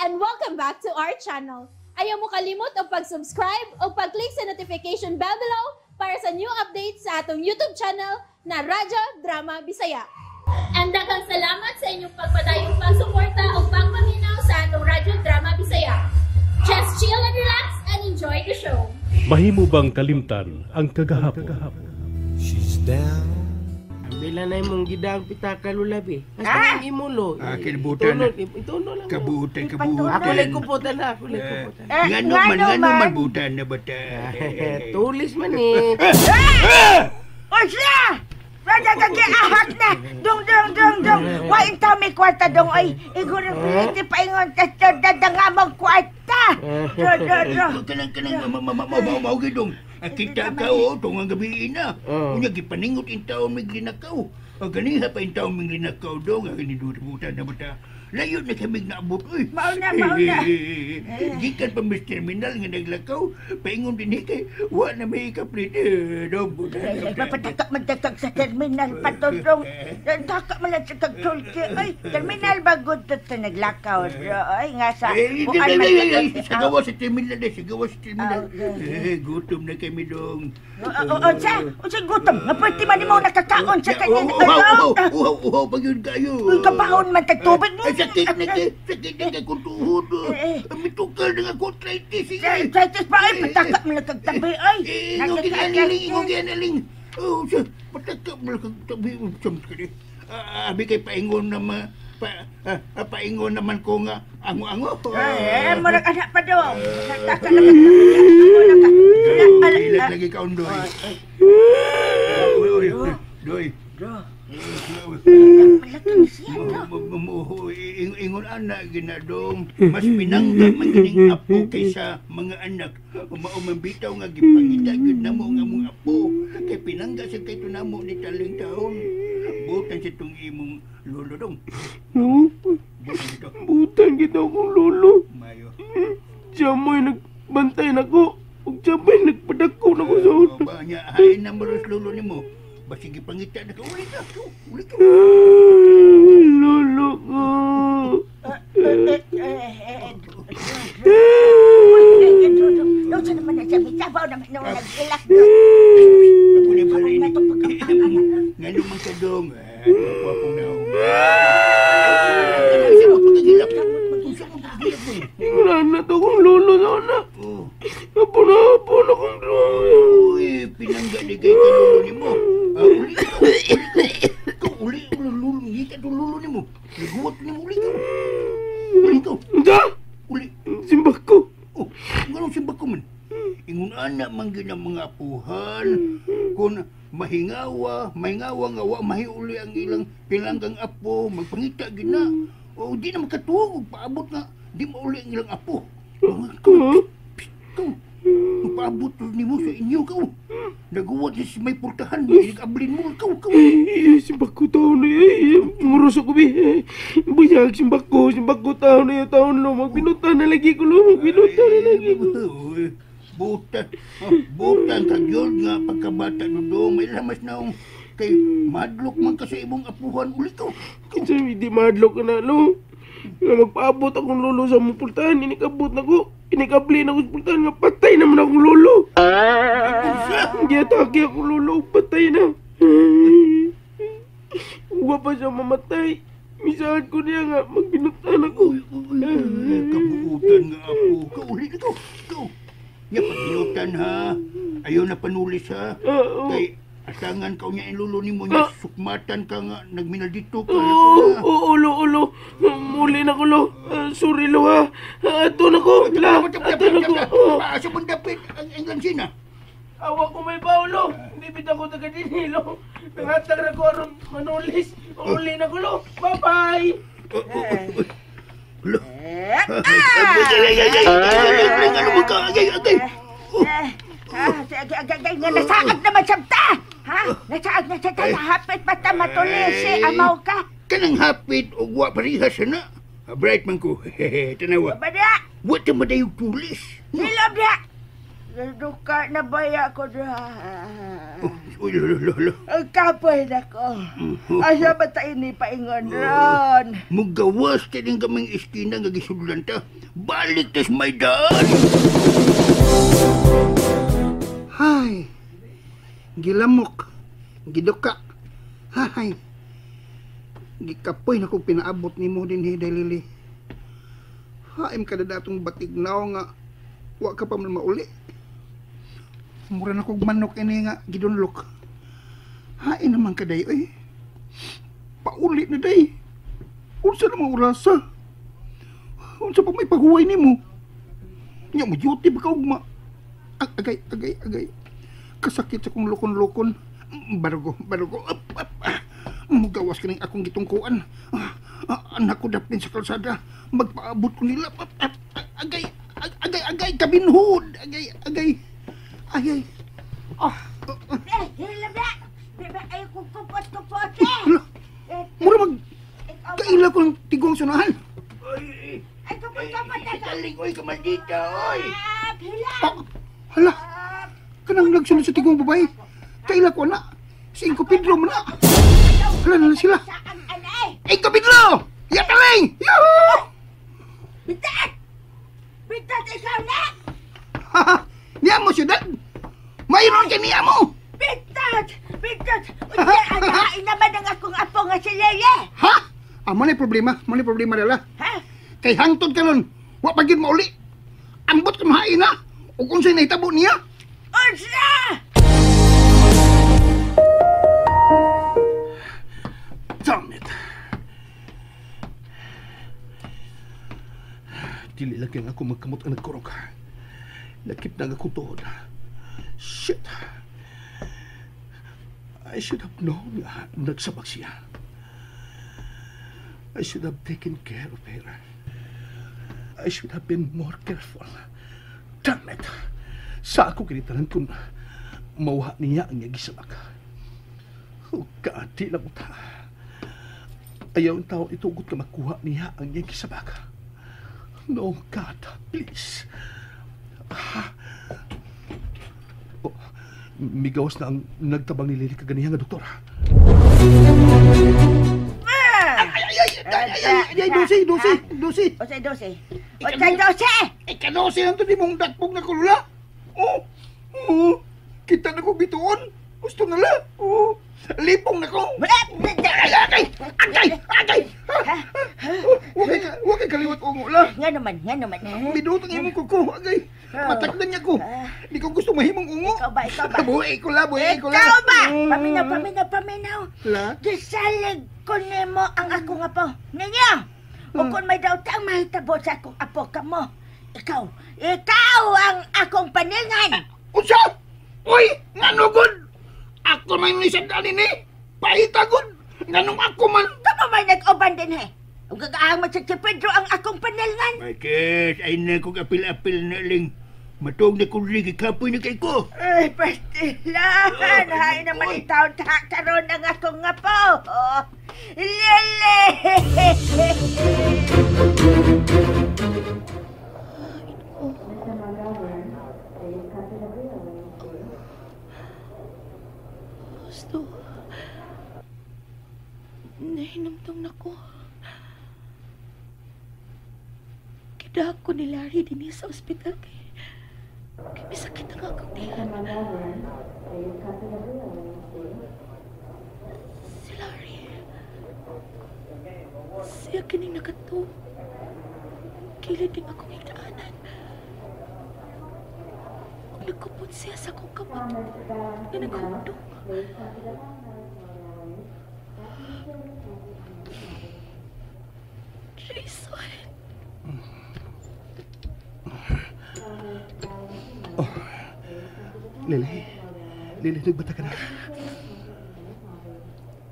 and welcome back to our channel. Ayaw mo kalimot o pag-subscribe o pag-click sa notification bell below para sa new updates sa atong YouTube channel na Radyo Drama Bisaya. And daghang salamat sa inyong pagpadayong pagsuporta o pagpaminaw sa atong Radyo Drama Bisaya. Just chill and relax and enjoy the show. Mahimo bang kalimtan ang kagahapon? She's down. Bila na imong gidang pitaka lulabi. Hasta imo lo. Kinabutan na. Itono lang. Kabutan. Ako lay kuputan na. Ngano man butan na bata. Tulis man eh. O siya! Raja kaki ahak na! Dong! Wa intaw may kwarta dong ay. Iguro piniti paingon ka dadanga mong kwarta. Kanang mabaw gidong. Kita kao tong ang gabi na. Unya gipaningot in taon may linakaw. Ganiha pa in taon may linakaw dong. Ang inidubutan na bata. Layo na kami naabot. Mauna. Gikan pa Mr. Terminal nga naglakaw. Paingon din kay wa na may kaplit. Dong buta. Papatakak sa terminal patodong. Takak man lang sa kagtulki. Ay, terminal ba good to naglakaw? Ay, nga sa... Sagawa sa terminal na. Sagawa sa terminal. Gutom na kami dong. O siya gutom. Napwerte man mo nakakaon sa kanya. Uhaw pag yun kayo. Uy, kabahon man tagtubig mo. Sakit na kay kung tuhod. Mitukal na ako arthritis. Arthritis pa ay patakak mo lang kagtabi. Ay, Ingong ginaling. Patakak mo lang kagtabi. Abi kay paingon naman. Paingon naman ko nga ango-ango. Marag anak pa daw. Ilag lagi ka undoy. Doy. Ingon anak ginadong mas pinangga man kining apo kaysa mga anak. Umambitaw nga gipangita gyud namo nga mong apo kay pinangga sa kay tunamo ni taling taon. Butan sa tong imong lolo dong. Butan kita akong lolo. Mayo. Siya mo'y nagbantay na ko. Huwag siya ba'y nagpadako na ko sa ulo. Banya, hain na maros lolo ni mo. Basig ipangita na ka. Uli ka. Lolo ko. Doon sa naman na siya, may sabaw naman nung nag-ilak. Ako na balay na. Ngano man ka dong. Ako akong naong. Siya mo pagkagilap. Siya mo pagkagilap mo. Wala na to kong lolo sana. Apo na akong lolo. Uy, pinangga ni kay lolo ni mo. Uli ka lolo. Hindi ka lolo ni mo. Naguwat ni mo. Uli ka. Hindi. Uli. Simbak ko. Ganun simbak ko man. Ingon anak man ginang mga apuhan. Kung mahingawa nga wa mahiuli ang ilang pilanggang apo. Magpangita gina. O di na makatuwag. Paabot nga. Di mauli ang ilang apo. Ikaw. Paabot ni mo sa inyo ka. Naguwat sa may purtahan. Nag-ablin mo. Ikaw. Simbak ko taon na yun. Murusok ko bi. Buyag simbak ko taon na yun. Taon lo. Magbinutan na lagi ko lo. Magbinutan na lagi ko. Butan kag yun nga pagkabata no may lamas na kay madlok man ka sa imong apuhan uli ko. Kinsa hindi madlok ka na lo. Nga magpaabot akong lolo sa mong pultahan. Inikabot na ko. Inikabli na ko sa pultahan nga patay naman akong lolo. Hindi atake akong lolo. Patay na. Huwag pa siya mamatay. Misahan ko niya nga magbinutan ako. Kabuutan nga apo. Kauli na ko. Nga pagbinutan ha. Ayaw na panulis ha. Kay asangan ka niya ilulo ni mo niya. Sukmatan ka nga. Nagminal dito ka. Ulo. Muli na ko lo. Sorry lo ha. Ato na ko. Ato na ko. Paasa mong dapit ang lansina. Awa ko may paulo. Bibit ako taga dinilo. Nangatag na ko aron manulis. Uli na ko lo. Bye-bye. Ano mo ka? Agay. Nasaag naman siya ta! Ha? Nasaag na siya ta! Nahapit pa ta matulisi! Amaw ka! Kanang hapit o wa parihas na. Bright man ko. Tanawa. Bada! Wa ta madayog tulis. Nilob na! Duka na baya ko na. Uy, lolo. Ang kapoy na ko. Asa ba tayo ni paingon ron? Mugawas tayo kaming iskina nga gisudlan ta. Balik tas may daan. Hay. Gilamok. Giduka. Hay. Gikapoy na kong pinaabot ni mo din, Dalili. Haim ka na datong batignaw nga wa ka pa man mauli. Mura na kong manok ini nga gidunlok. Hain naman ka day, ay. Pauli na day. Unsa namang orasa? Unsa pa may paghuway ni mo? Nya mo duty ba ka ugma? Agay. Kasakit sa kong lokon-lokon. Barugo. Mugawas ka ng akong gitungkuan. Anak ko dapin sa kalsada. Magpaabot ko nila. Agay, kabinhod. Agay. Hila. Ay, kupot. Mura kaila ko ng tigong sunahan. Ay, kupot. Italing ko ka maldita, oy. Hila. Hala, kanang nagsunod sa tigong babae. Kaila ko na. Si Inko Pedro mo na. Hala na sila. Saan anay? Inko Pedro! Yataling! Yuhu! Bitat ikaw na! Haha, niya mo syudad. Mayroon ka niya mo. Bitat! Uy, anahain naman ang akong apo nga si Lele! Ha? Mo na problema dala. Ha? Kay hangtod ka nun. Wa pagid mo uli. Ambot ka mahain na. O kung sa'y naitabo niya. Unsa! Damn it. Dili lagi nga ako magkamot ang nagkurong ka. Lakip na nga akong tuhod. Shit. I should have known nga nagsabak siya. I should have taken care of her. I should have been more careful. Damn it. Sa ako kinitanan kung mauha niya ang nagisabak. Oh God, di na mo ta. Ayaw ang tao itugot ka makuha niya ang iyang kisabak. No, God, please. Oh, migawas na ang nagtabang ni Lily kaganihan nga doktor. Ay, dosi. Osay 12. Ikadose ang to di mong dakpog na kulula. Oh, kita na ko bituon. Gusto na la. Oh, lipong na ko. Agay! Huwag kay kaliwat ungo la. Nga naman. Bidutang imong kuko. Agay, matakdan niya ko. Di ko gusto mahimong ungo. Ikaw ba? Buhay ko la. Ikaw ba? Paminaw. La? Gisalig ko nimo ang akong apo. Ninyo! O kung may dautang mahitabo sa akong apo ka mo. Ikaw ang akong paningan. Unsa? Uy, nganugod. Ako may nisandali ni. Pahitagod. Nganong ako man. Tama may nag-uban din Ang gagaang sa si Pedro ang akong paningan. Bakit? Ay na kong apil-apil na ling. Matog na kong rigi kapoy na kay ko. Ay, pastilan. Hay naman itaw karon ang akong apo. Lele! Gusto. Nahinamtong na ko. Kida ko ni Larry din sa ospital kay may sakit na nga akong tiyan. Si Larry. Siya kining nakato. Kilid din akong higdaanan. Nagkupot siya sa akong kamot na naghundong. Jason. Lily, nagbata ka na.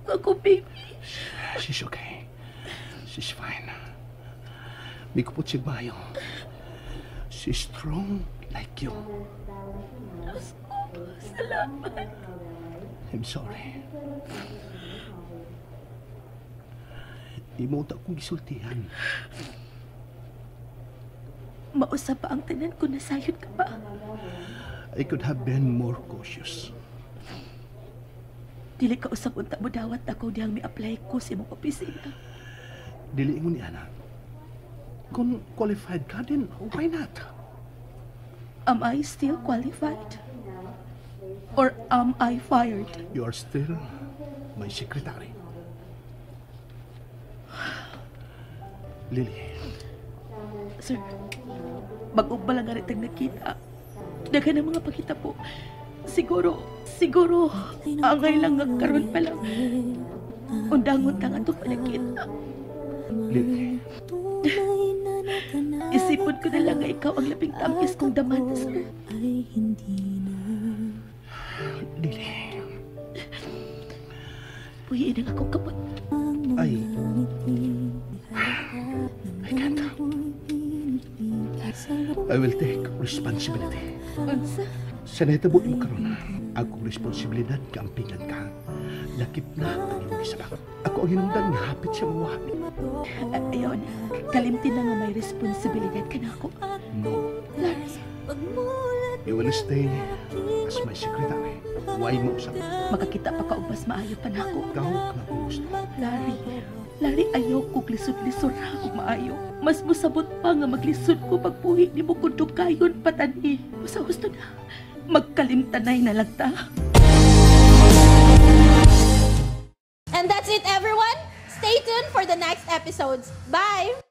Ako, baby. She's okay. She's fine. May kupot siya bayo. She's strong like you. Diyos ko, salamat. I'm sorry. Imuta akong gisultihan. Mausa pa ang tanan ko, nasayod ka ba? I could have been more cautious. Dili ka usab unta mo dawat ako diyang mi-apply ko sa imong opisina. Dili ingon ni ana. Kung qualified ka din, why not? Am I still qualified? Or am I fired? You are still my secretary. Lily, Sir, bago ba lang aritang nakita? Dagan ang mga pakita po. Siguro, angay lang nagkaroon pa lang. Undangon ka nga itong panakita. Lily, Isipon ko na lang nga ikaw ang labing tamis kong daman, sir. Lily, Puhiin ang akong kapot. I can't. I will take responsibility. Unsa? Sa nahitabo mo karon, akong responsibilidad kampingan ka. Lakip na ang iyong isabak. Ako ang hinungdan nga hapit sa mga. Ayon, kalimtin na nga may responsibilidad ka na ako. No, Larry, you will stay as my secretary. Why mo usap? makakita pa ka og mas maayo pa na ako. Ikaw ang akong gusto. Larry, ayaw ko lisod-lisod na ako maayo. Mas musabot pa nga maglisod ko pagpuhi ni mo kung dugayon patani. Basta gusto na, magkalimtanay na lang ta. And that's it, everyone. Stay tuned for the next episodes. Bye!